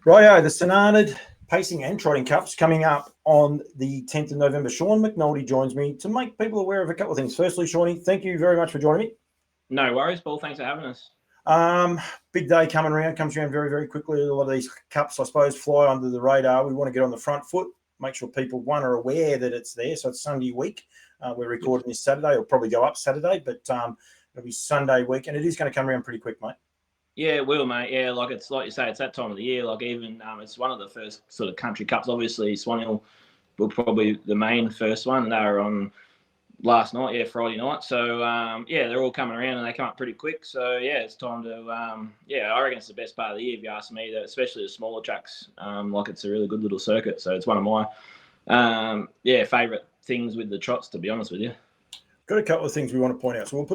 Righto, the St Arnaud Pacing and Trotting Cups coming up on the 10th of November. Shaun McNaulty joins me to make people aware of a couple of things. Firstly, Shaunie, thank you very much for joining me. No worries, Paul. Thanks for having us. Big day comes around very, very quickly. A lot of these cups, I suppose, fly under the radar. We want to get on the front foot, make sure people, one, are aware that it's there. So it's Sunday week. We're recording this Saturday. It'll probably go up Saturday, but it'll be Sunday week, and it is going to come around pretty quick, mate. Yeah, it will, mate. Yeah, like you say, it's that time of the year. Like even it's one of the first sort of country cups. Obviously, Swan Hill will probably the main first one. They were on last night, Friday night. So they're all coming around and they come up pretty quick. So it's time to I reckon it's the best part of the year if you ask me. Especially the smaller tracks. Like it's a really good little circuit. So it's one of my favourite things with the trots, to be honest with you. Got a couple of things we want to point out. So we'll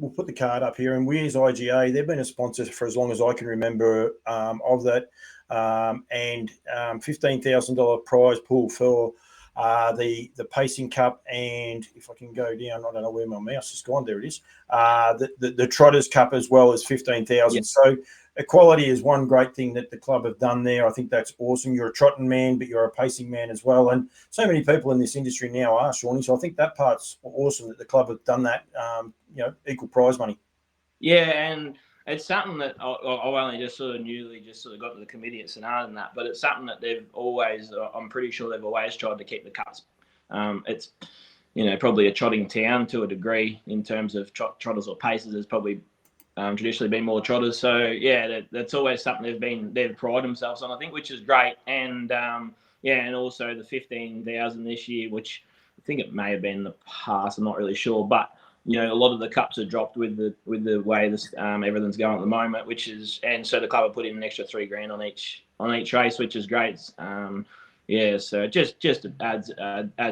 put the card up here, and we as IGA, they've been a sponsor for as long as I can remember of that, and $15,000 prize pool for the Pacing Cup, and if I can go down, I don't know where my mouse has gone. There it is. The Trotters Cup as well as 15,000. Yep. So equality is one great thing that the club have done there. I think that's awesome. You're a trotting man, but you're a pacing man as well. And so many people in this industry now are, Shawnee. So I think that part's awesome that the club have done that, equal prize money. Yeah, and it's something that I've only just sort of got to the committee at St Arnaud and that, but it's something that they've always, I'm pretty sure they've always tried to keep the cups. It's, probably a trotting town to a degree in terms of trotters or pacers. There's probably traditionally been more trotters, so that's always something they've prided themselves on, I think, which is great. And and also the 15,000 this year, which I think it may have been in the past. I'm not really sure, but a lot of the cups are dropped with the way this everything's going at the moment, and so the club have put in an extra $3,000 on each race, which is great. So just adds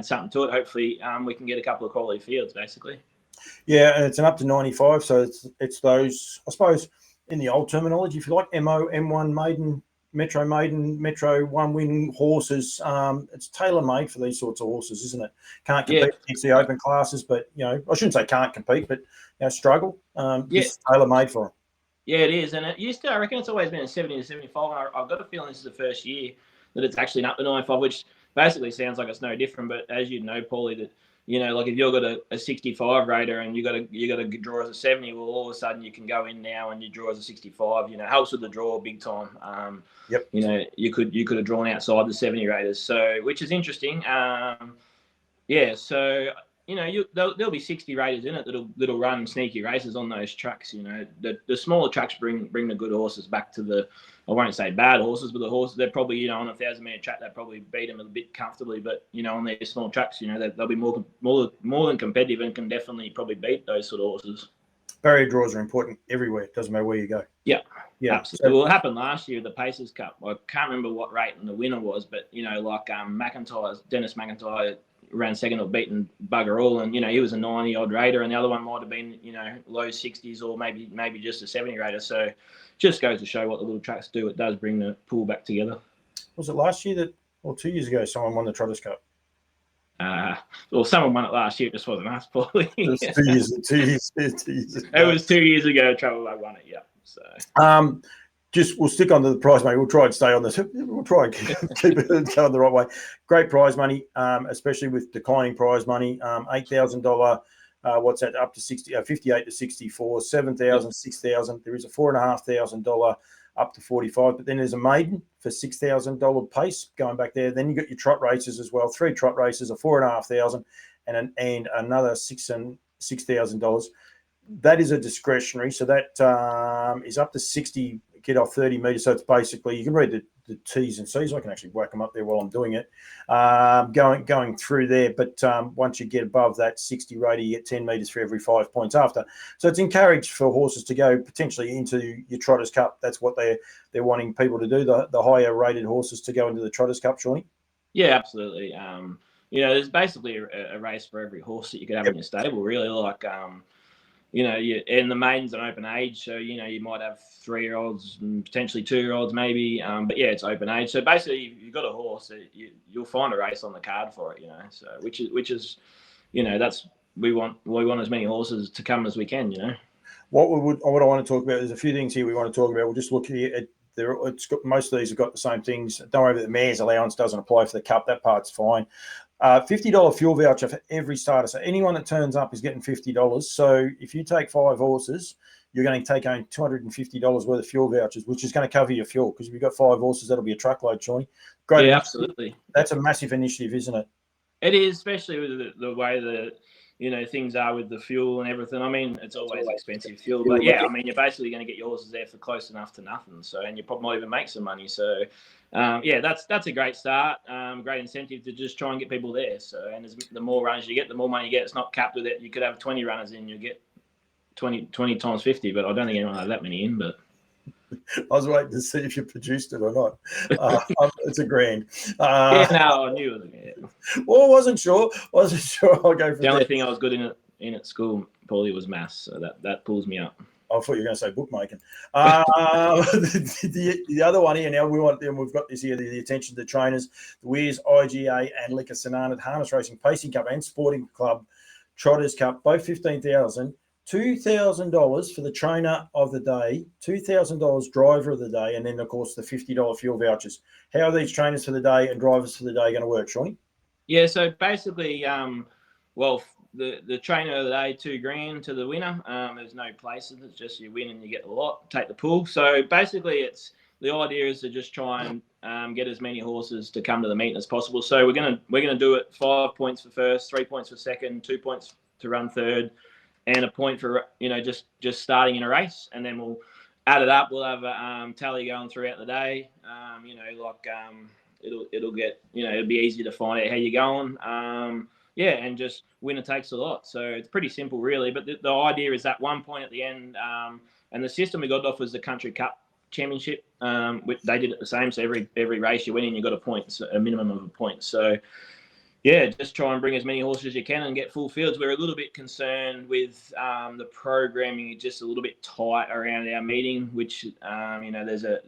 something to it. Hopefully, we can get a couple of quality fields, basically. Yeah, and it's an up to 95, so it's those, I suppose, in the old terminology, if you like, MO, M1 maiden, Metro one win horses. It's tailor-made for these sorts of horses, isn't it? Can't compete against the open classes, but, I shouldn't say can't compete, but, struggle. It's tailor-made for them. Yeah, it is. And it used to, I reckon it's always been a 70 to 75. And I've got a feeling this is the first year that it's actually up to 95, which basically sounds like it's no different. But as you know, Paulie, that like if you've got a 65 rater and you got to draw as a 70, well, all of a sudden you can go in now and you draw as a 65. Helps with the draw big time. Yep. You could have drawn outside the 70 raters, so which is interesting. So there'll be 60 raters in it that'll run sneaky races on those tracks. The smaller tracks bring the good horses back to the, I won't say bad horses, but the horses, they're probably, on a 1,000-metre track, they probably beat them a bit comfortably. But, on their small tracks, they'll be more than competitive and can definitely probably beat those sort of horses. Barrier draws are important everywhere. It doesn't matter where you go. Yeah, absolutely. Well, it happened last year with the Pacers Cup. I can't remember what rate the winner was, but, Dennis McIntyre ran second or beaten bugger all, and he was a 90-odd rater, and the other one might have been low 60s or maybe just a 70 rater. So just goes to show what the little tracks do. It does bring the pool back together. Was it last year or 2 years ago someone won the Trotters Cup? Well, someone won it last year. It just wasn't us, probably. It was 2 years. 2 years. It was 2 years ago. Trouble, I won it. Yeah. So. We'll stick on to the prize money. We'll try and stay on this. We'll try and keep it going the right way. Great prize money, especially with declining prize money. $8,000. What's that? Up to 58 to 64, 7,000, 6,000. There is a $4,500 up to 45. But then there's a maiden for $6,000 pace going back there. Then you got your trot races as well. 3 trot races, a $4,500, and another $6,000. That is a discretionary, so that is up to 60. Get off 30 metres, so it's basically, you can read the T's and C's. I can actually whack them up there while I'm doing it, going through there. But once you get above that 60 rater, you get 10 metres for every 5 points after. So it's encouraged for horses to go potentially into your Trotters Cup. That's what they're wanting people to do, the higher rated horses to go into the Trotters Cup, Shawnee. Yeah, absolutely. There's basically a race for every horse that you could have in your stable, really. Like, and the maiden's an open age, so you might have 3-year-olds and potentially 2-year-olds maybe. But it's open age. So basically, if you've got a horse, you'll find a race on the card for it. So which is, that's we want as many horses to come as we can. What I want to talk about, there's a few things here we want to talk about. We'll just look here at Most of these have got the same things. Don't worry about the mayor's allowance doesn't apply for the cup. That part's fine. $50 fuel voucher for every starter. So anyone that turns up is getting $50. So if you take 5 horses, you're going to take home $250 worth of fuel vouchers, which is going to cover your fuel, because if you've got 5 horses, that'll be a truckload, Shawnee. Great. Yeah, initiative. absolutely. That's a massive initiative, isn't it? It is, especially with the way that, things are with the fuel and everything. I mean, it's always expensive fuel, but yeah, I mean, you're basically going to get your horses there for close enough to nothing. So, and you probably might even make some money. So, yeah, that's a great start. Great incentive to just try and get people there. So, and the more runners you get, the more money you get. It's not capped with it. You could have 20 runners in, you get 20 times 50, but I don't think anyone had that many in, but. I was waiting to see if you produced it or not. It's $1,000. Yeah, no, I knew it. Yeah. Well, I wasn't sure. I'll go for the only thing I was good in at school, Paulie, was maths, so that pulls me up. I thought you were going to say bookmaking. The other one here now, we've got this here, the attention to the trainers, the Weirs, IGA, and Liquor Sanana Harness Racing Pacing Cup and Sporting Club Trotters Cup, both $15,000. $2,000 for the trainer of the day, $2,000 driver of the day, and then, of course, the $50 fuel vouchers. How are these trainers for the day and drivers for the day going to work, Shawnee? Yeah, so basically, the trainer of the day, $2,000 to the winner. There's no places. It's just you win and you get a lot. Take the pool. So basically, the idea is to just try and get as many horses to come to the meeting as possible. So we're gonna do it 5 points for first, 3 points for second, 2 points to run third, and a point for just starting in a race, and then we'll add it up. We'll have a tally going throughout the day. It'll get it'll be easy to find out how you're going. And just winner takes a lot. So it's pretty simple, really. But the idea is that 1 point at the end, and the system we got off was the Country Cup Championship. They did it the same. So every race you win in, you got a point, so a minimum of a point. So. Yeah, just try and bring as many horses as you can and get full fields. We're a little bit concerned with the programming is just a little bit tight around our meeting, which there's a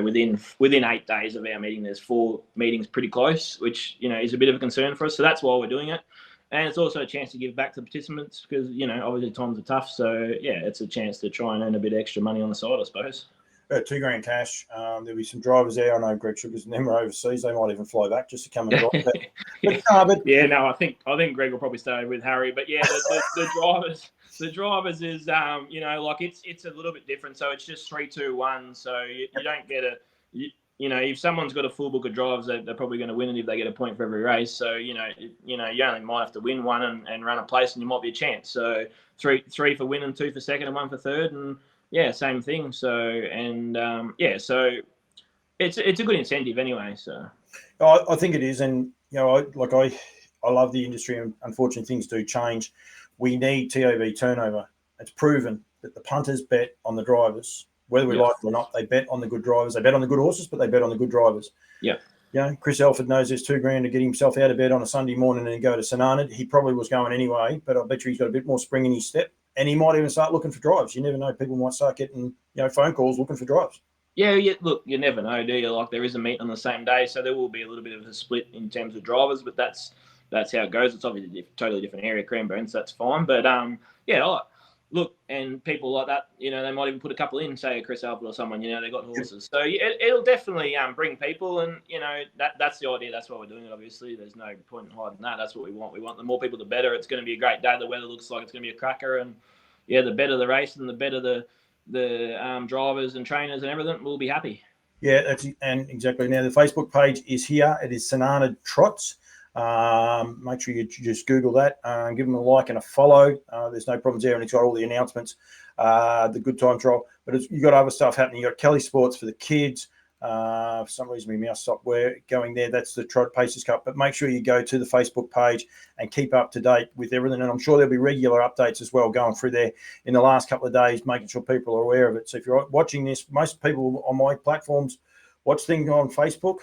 within 8 days of our meeting, there's 4 meetings pretty close, which is a bit of a concern for us. So that's why we're doing it, and it's also a chance to give back to participants because obviously times are tough. So yeah, it's a chance to try and earn a bit of extra money on the side, I suppose. $2,000 cash. There'll be some drivers there. I know Greg Sugar's never overseas. They might even fly back just to come and drive. I think Greg will probably stay with Harry. But yeah, the drivers is it's a little bบdifferent. So it's just 3, 2, 1. So you don't get if someone's got a full book of drivers, they're probably going to win it if they get a point for every race. So you only might have to win one and run a place, and you might be a chance. So three for winning, 2 for second, and 1 for third, and. Yeah, same thing. So so it's a good incentive anyway. So I think it is, and I love the industry, and unfortunately things do change. We need TOV turnover. It's proven that the punters bet on the drivers, whether we like it or not. They bet on the good drivers. They bet on the good horses, but they bet on the good drivers. Yeah. Chris Elford knows there's $2,000 to get himself out of bed on a Sunday morning and go to St Arnaud. He probably was going anyway, but I bet you he's got a bit more spring in his step. And he might even start looking for drives. You never know. People might start getting, phone calls looking for drives. Yeah. Look, you never know, do you? Like there is a meet on the same day, so there will be a little bit of a split in terms of drivers, but that's how it goes. It's obviously a totally different area, Cranbourne, so that's fine. But look, and people like that, they might even put a couple in, say a Chris Alford or someone. They got horses, so it'll definitely bring people, and that's the idea. That's why we're doing it. Obviously, there's no point in hiding that. That's what we want. We want the more people, the better. It's going to be a great day. The weather looks like it's going to be a cracker, and the better the race and the better the drivers and trainers and everything, we'll be happy. Yeah, and exactly. Now the Facebook page is here. It is Arnaud Trots. Make sure you just Google that, give them a like and a follow. There's no problems there, and it's got all the announcements, the good time trial. But you've got other stuff happening. You've got Kelly Sports for the kids. For some reason, my mouse stopped going there. That's the Trot Pacers Cup. But make sure you go to the Facebook page and keep up to date with everything. And I'm sure there'll be regular updates as well going through there in the last couple of days, making sure people are aware of it. So if you're watching this, most people on my platforms watch things on Facebook.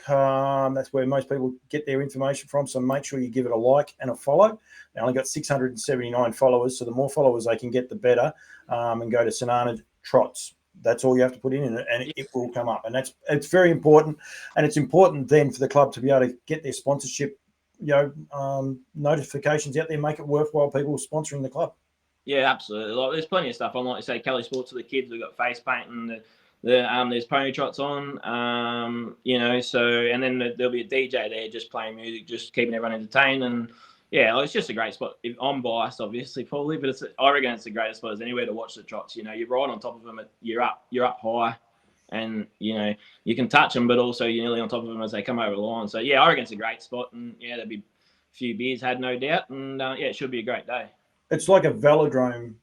That's where most people get their information from. So make sure you give it a like and a follow. They only got 679 followers. So the more followers they can get, the better. And go to St Arnaud Trots. That's all you have to put in, and it will come up. And it's very important. And it's important then for the club to be able to get their sponsorship, notifications out there, make it worthwhile people sponsoring the club. Yeah, absolutely. Like, there's plenty of stuff. I like to say Kelly Sports for the kids. We've got face painting, There's pony trots on, you know. So and then there'll be a DJ there just playing music, just keeping everyone entertained. And yeah, it's just a great spot. I'm biased, obviously, probably, but I reckon it's the greatest spot as anywhere to watch the trots. You know, you're right on top of them. You're up high, and you know you can touch them, but also you're nearly on top of them as they come over the line. So yeah, I reckon it's a great spot, and yeah, there'll be a few beers had, no doubt, and yeah, it should be a great day. It's like a velodrome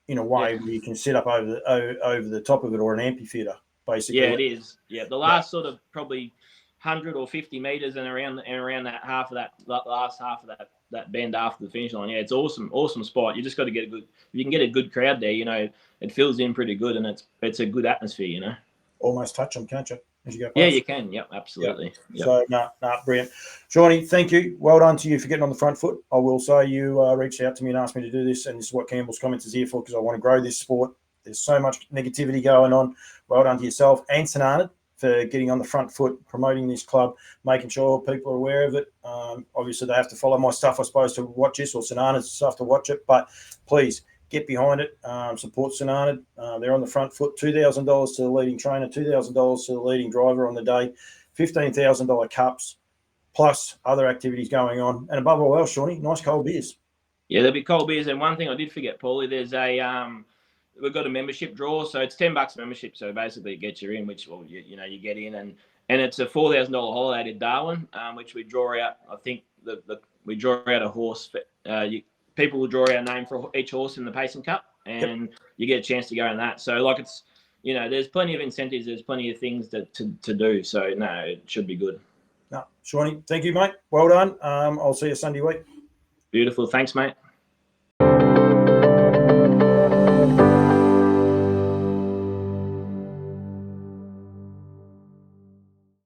in a way, where you can sit up over the top of it, or an amphitheatre, basically. Yeah, it is. Yeah, the last sort of probably 100 or 50 meters and around that half of that last half of that bend after the finish line. Yeah, it's awesome spot. You just got to get if you can get a good crowd there, you know, it fills in pretty good, and it's a good atmosphere, you know. Almost touch them, can't you? As you go past. Yeah, you can. Yep, absolutely. Yep. So, brilliant. Shawnee, thank you. Well done to you for getting on the front foot. I will say you reached out to me and asked me to do this, and this is what Campbell's Comments is here for, because I want to grow this sport. There's so much negativity going on. Well done to yourself and St Arnaud for getting on the front foot, promoting this club, making sure people are aware of it. Obviously, they have to follow my stuff, I suppose, to watch this, or St Arnaud's stuff to watch it. But please, get behind it, support St Arnaud. They're on the front foot. $2,000 to the leading trainer, $2,000 to the leading driver on the day, $15,000 cups, plus other activities going on. And above all else, Shawnee, nice cold beers. Yeah, there'll be cold beers. And one thing I did forget, Paulie, there's we've got a membership draw, so it's $10 membership. So basically, it gets you in, which you get in, and it's a $4,000 holiday to Darwin, which we draw out. I think we draw out a horse. People will draw out a name for each horse in the Pacing Cup, and you get a chance to go in that. So, like, it's, you know, there's plenty of incentives, there's plenty of things to do. So, no, it should be good. No, Shawnee, thank you, mate. Well done. I'll see you Sunday week. Beautiful. Thanks, mate.